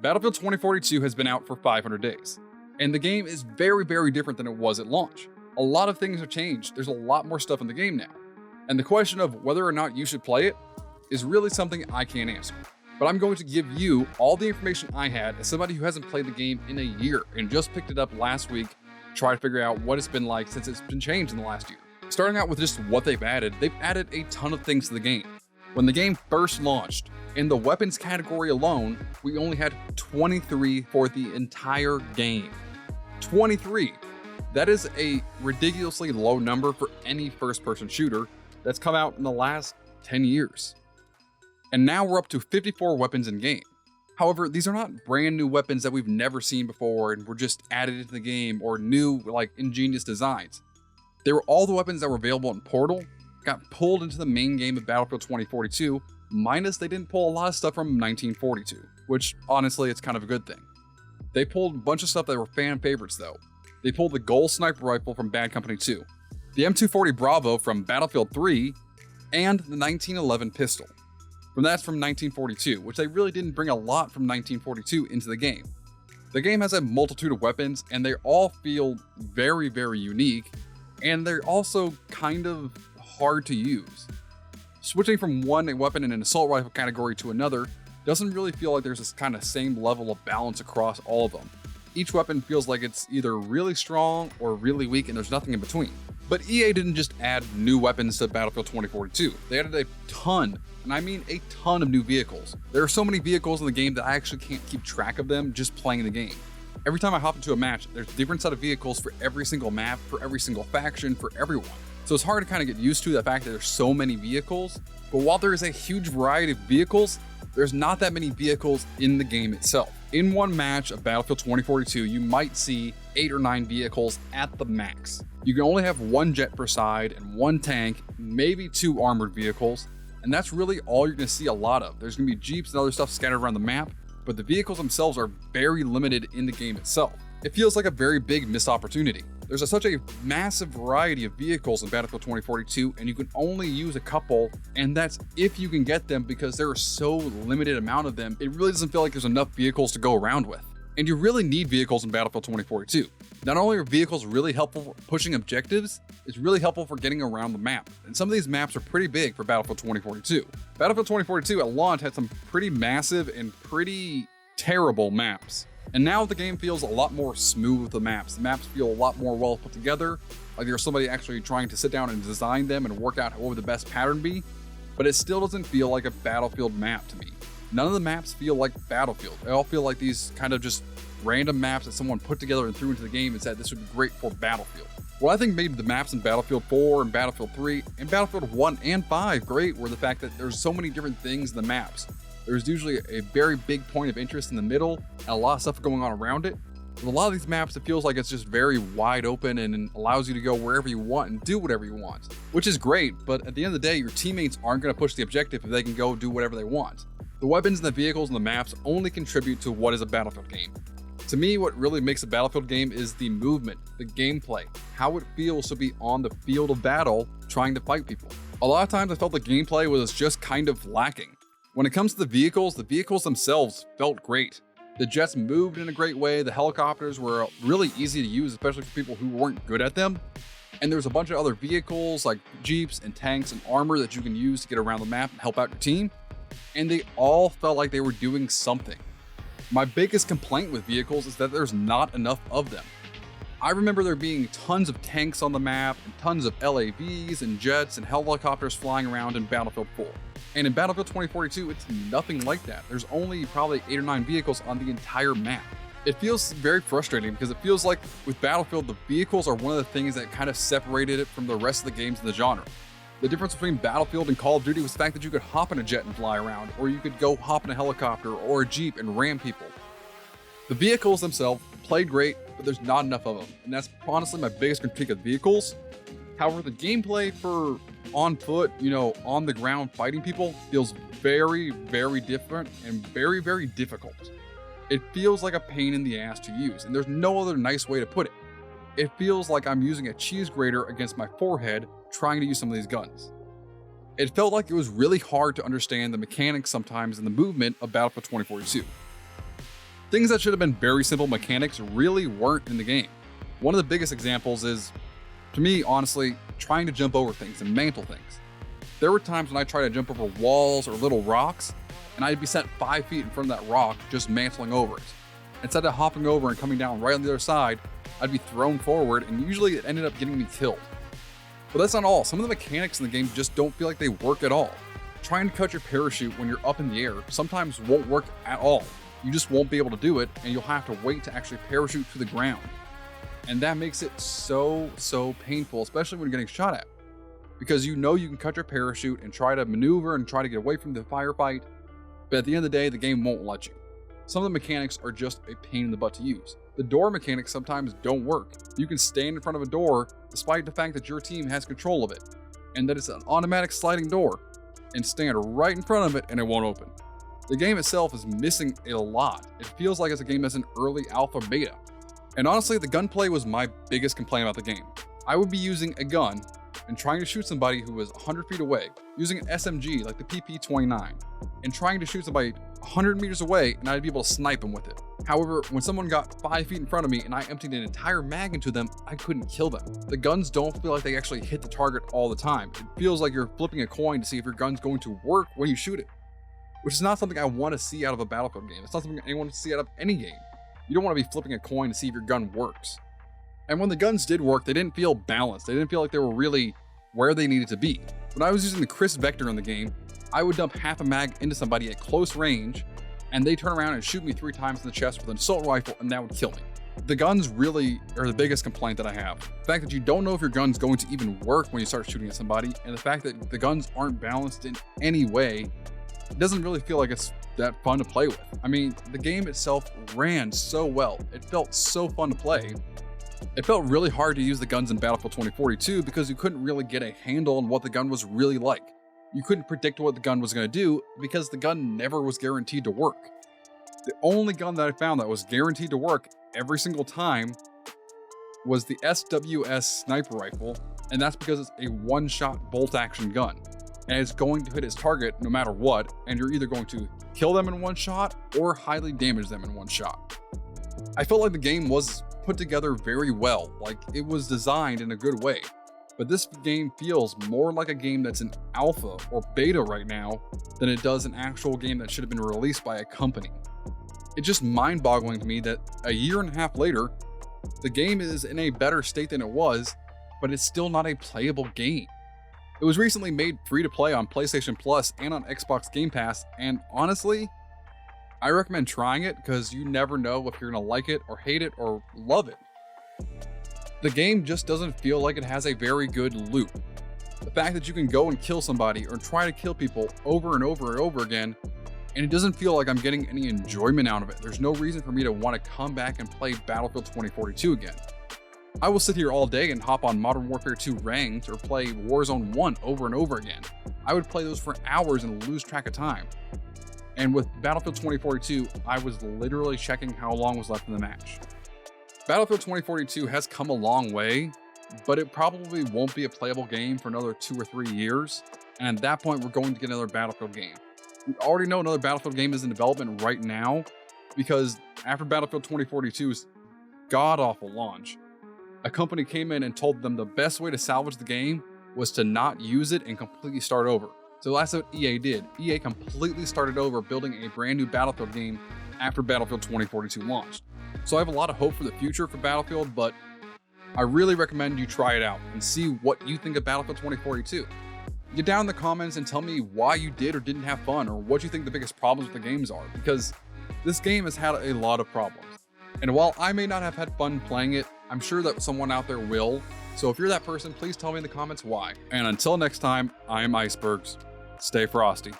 Battlefield 2042 has been out for 500 days, and the game is very, very different than it was at launch. A lot of things have changed. There's a lot more stuff in the game now. And the question of whether or not you should play it is really something I can't answer. But I'm going to give you all the information I had as somebody who hasn't played the game in a year and just picked it up last week to try to figure out what it's been like since it's been changed in the last year. Starting out with just what they've added a ton of things to the game. When the game first launched, in the weapons category alone, we only had 23 for the entire game. 23! That is a ridiculously low number for any first-person shooter that's come out in the last 10 years. And now we're up to 54 weapons in game. However, these are not brand new weapons that we've never seen before and were just added into the game or new, ingenious designs. They were all the weapons that were available in Portal, got pulled into the main game of Battlefield 2042, minus they didn't pull a lot of stuff from 1942, which honestly, it's kind of a good thing. They pulled a bunch of stuff that were fan favorites though. They pulled the Gold Sniper Rifle from Bad Company 2, the M240 Bravo from Battlefield 3, and the 1911 pistol. That's from 1942, which they really didn't bring a lot from 1942 into the game. The game has a multitude of weapons, and they all feel very, very unique, and they're also kind of hard to use. Switching from one weapon in an assault rifle category to another doesn't really feel like there's this kind of same level of balance across all of them. Each weapon feels like it's either really strong or really weak, and there's nothing in between. But EA didn't just add new weapons to Battlefield 2042. They added a ton, and I mean a ton of new vehicles. There are so many vehicles in the game that I actually can't keep track of them just playing the game. Every time I hop into a match, there's a different set of vehicles for every single map, for every single faction, for everyone. So it's hard to kind of get used to the fact that there's so many vehicles, but while there is a huge variety of vehicles, there's not that many vehicles in the game itself. In one match of Battlefield 2042, you might see 8 or 9 vehicles at the max. You can only have one jet per side and one tank, maybe 2 armored vehicles, and that's really all you're going to see a lot of. There's going to be jeeps and other stuff scattered around the map, but the vehicles themselves are very limited in the game itself. It feels like a very big missed opportunity. There's such a massive variety of vehicles in Battlefield 2042, and you can only use a couple, and that's if you can get them because there are so limited amount of them, it really doesn't feel like there's enough vehicles to go around with. And you really need vehicles in Battlefield 2042. Not only are vehicles really helpful for pushing objectives, it's really helpful for getting around the map. And some of these maps are pretty big for Battlefield 2042. Battlefield 2042 at launch had some pretty massive and pretty terrible maps. And now the game feels a lot more smooth with the maps. The maps feel a lot more well put together, like there's somebody actually trying to sit down and design them and work out what would the best pattern be, but it still doesn't feel like a Battlefield map to me. None of the maps feel like Battlefield. They all feel like these kind of just random maps that someone put together and threw into the game and said this would be great for Battlefield. What I think made the maps in Battlefield 4 and Battlefield 3 and Battlefield 1 and 5 great were the fact that there's so many different things in the maps. There's usually a very big point of interest in the middle and a lot of stuff going on around it. With a lot of these maps, it feels like it's just very wide open and allows you to go wherever you want and do whatever you want, which is great, but at the end of the day, your teammates aren't going to push the objective if they can go do whatever they want. The weapons and the vehicles and the maps only contribute to what is a Battlefield game. To me, what really makes a Battlefield game is the movement, the gameplay, how it feels to be on the field of battle trying to fight people. A lot of times I felt the gameplay was just kind of lacking. When it comes to the vehicles themselves felt great. The jets moved in a great way, the helicopters were really easy to use, especially for people who weren't good at them. And there's a bunch of other vehicles like jeeps and tanks and armor that you can use to get around the map and help out your team. And they all felt like they were doing something. My biggest complaint with vehicles is that there's not enough of them. I remember there being tons of tanks on the map and tons of LAVs and jets and helicopters flying around in Battlefield 4. And in Battlefield 2042, it's nothing like that. There's only probably 8 or 9 vehicles on the entire map. It feels very frustrating because it feels like with Battlefield, the vehicles are one of the things that kind of separated it from the rest of the games in the genre. The difference between Battlefield and Call of Duty was the fact that you could hop in a jet and fly around, or you could go hop in a helicopter or a jeep and ram people. The vehicles themselves played great, but there's not enough of them, and that's honestly my biggest critique of vehicles. However, the gameplay for on foot, on the ground fighting people feels very, very different and very, very difficult. It feels like a pain in the ass to use, and there's no other nice way to put it. It feels like I'm using a cheese grater against my forehead trying to use some of these guns. It felt like it was really hard to understand the mechanics sometimes and the movement of Battlefield 2042. Things that should have been very simple mechanics really weren't in the game. One of the biggest examples is, to me, honestly, trying to jump over things and mantle things. There were times when I tried to jump over walls or little rocks, and I'd be sent 5 feet in front of that rock just mantling over it. Instead of hopping over and coming down right on the other side, I'd be thrown forward, and usually it ended up getting me killed. But that's not all. Some of the mechanics in the game just don't feel like they work at all. Trying to cut your parachute when you're up in the air sometimes won't work at all. You just won't be able to do it, and you'll have to wait to actually parachute to the ground. And that makes it so painful, especially when you're getting shot at. Because you know you can cut your parachute and try to maneuver and try to get away from the firefight, but at the end of the day, the game won't let you. Some of the mechanics are just a pain in the butt to use. The door mechanics sometimes don't work. You can stand in front of a door despite the fact that your team has control of it, and that it's an automatic sliding door, and stand right in front of it and it won't open. The game itself is missing a lot. It feels like it's a game that's an early alpha beta. And honestly, the gunplay was my biggest complaint about the game. I would be using a gun and trying to shoot somebody who was 100 feet away, using an SMG like the PP-29, and trying to shoot somebody 100 meters away, and I'd be able to snipe them with it. However, when someone got 5 feet in front of me and I emptied an entire mag into them, I couldn't kill them. The guns don't feel like they actually hit the target all the time. It feels like you're flipping a coin to see if your gun's going to work when you shoot it, which is not something I want to see out of a Battlefield game. It's not something anyone wants to see out of any game. You don't want to be flipping a coin to see if your gun works. And when the guns did work, they didn't feel balanced. They didn't feel like they were really where they needed to be. When I was using the Chris Vector in the game, I would dump half a mag into somebody at close range, and they turn around and shoot me 3 times in the chest with an assault rifle, and that would kill me. The guns really are the biggest complaint that I have. The fact that you don't know if your gun's going to even work when you start shooting at somebody, and the fact that the guns aren't balanced in any way, it doesn't really feel like it's that fun to play with. I mean, the game itself ran so well. It felt so fun to play. It felt really hard to use the guns in Battlefield 2042 because you couldn't really get a handle on what the gun was really like. You couldn't predict what the gun was going to do because the gun never was guaranteed to work. The only gun that I found that was guaranteed to work every single time was the SWS sniper rifle, and that's because it's a one-shot bolt-action gun. And it's going to hit its target no matter what, and you're either going to kill them in one shot or highly damage them in one shot. I felt like the game was put together very well, like it was designed in a good way, but this game feels more like a game that's an alpha or beta right now than it does an actual game that should have been released by a company. It's just mind-boggling to me that a year and a half later, the game is in a better state than it was, but it's still not a playable game. It was recently made free to play on PlayStation Plus and on Xbox Game Pass, and honestly, I recommend trying it because you never know if you're gonna like it or hate it or love it. The game just doesn't feel like it has a very good loop. The fact that you can go and kill somebody or try to kill people over and over and over again, and it doesn't feel like I'm getting any enjoyment out of it. There's no reason for me to want to come back and play Battlefield 2042 again. I will sit here all day and hop on Modern Warfare 2 Ranked or play Warzone 1 over and over again. I would play those for hours and lose track of time. And with Battlefield 2042, I was literally checking how long was left in the match. Battlefield 2042 has come a long way, but it probably won't be a playable game for another 2 or 3 years. And at that point, we're going to get another Battlefield game. We already know another Battlefield game is in development right now because after Battlefield 2042's god-awful launch, a company came in and told them the best way to salvage the game was to not use it and completely start over. So that's what EA did. EA completely started over building a brand new Battlefield game after Battlefield 2042 launched. So I have a lot of hope for the future for Battlefield, but I really recommend you try it out and see what you think of Battlefield 2042. Get down in the comments and tell me why you did or didn't have fun, or what you think the biggest problems with the games are, because this game has had a lot of problems. And while I may not have had fun playing it, I'm sure that someone out there will. So if you're that person, please tell me in the comments why. And until next time, I am Icebergs. Stay frosty.